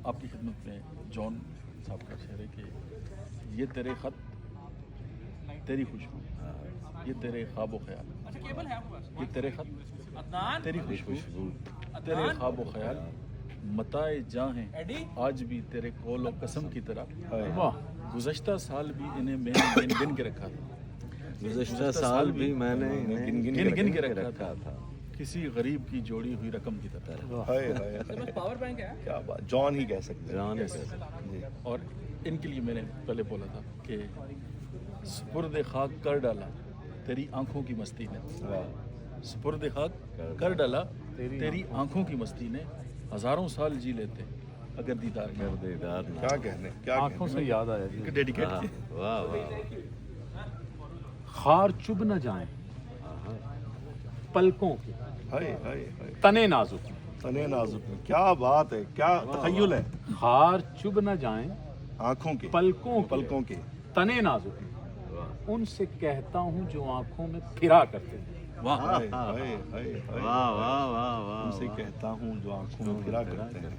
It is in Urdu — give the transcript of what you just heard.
آپ کی خدمت میں جان صاحب کا شعر ہے کہ یہ تیرے خط تیری خوشبو، یہ تیرے خواب و خیال، یہ تیرے خط تیری خوشبو، تیرے خواب و خیال متاع جاں ہیں آج بھی تیرے قول و قسم کی طرح، گزشتہ سال بھی انہیں میں نے گن کے رکھا تھا، گزشتہ سال بھی میں نے گن کے رکھا تھا کسی غریب کی جوڑی ہوئی رقم کی طرح۔ پاور بینک ہے کیا بات، جان ہی کہہ سکتے ہیں. جان جی. اور ان کے لیے میں نے پہلے بولا تھا کہ سپرد خاک کر ڈالا تیری آنکھوں کی مستی نے، سپرد خاک کر ڈالا تیری آنکھوں کی مستی نے، ہزاروں سال جی لیتے اگر دیدار کر دے۔ دیدار کیا کہنے، کیا آنکھوں سے یاد آیا جی، ڈیڈیکیٹ واہ واہ خار چب نہ جائیں پلکوں کی، ہائے ہائے ہائے، تنے نازک، تنے نازک میں، کیا بات ہے، کیا تخیل ہے. خار چب نہ جائیں آنکھوں کے، پلکوں کے تنے نازک، ان سے کہتا ہوں جو آنکھوں میں پھرا کرتے ہیں۔ واہ، ہائے ہائے ہائے ہائے، واہ واہ واہ واہ ان سے کہتا ہوں جو آنکھوں میں پھرا کرتے ہیں.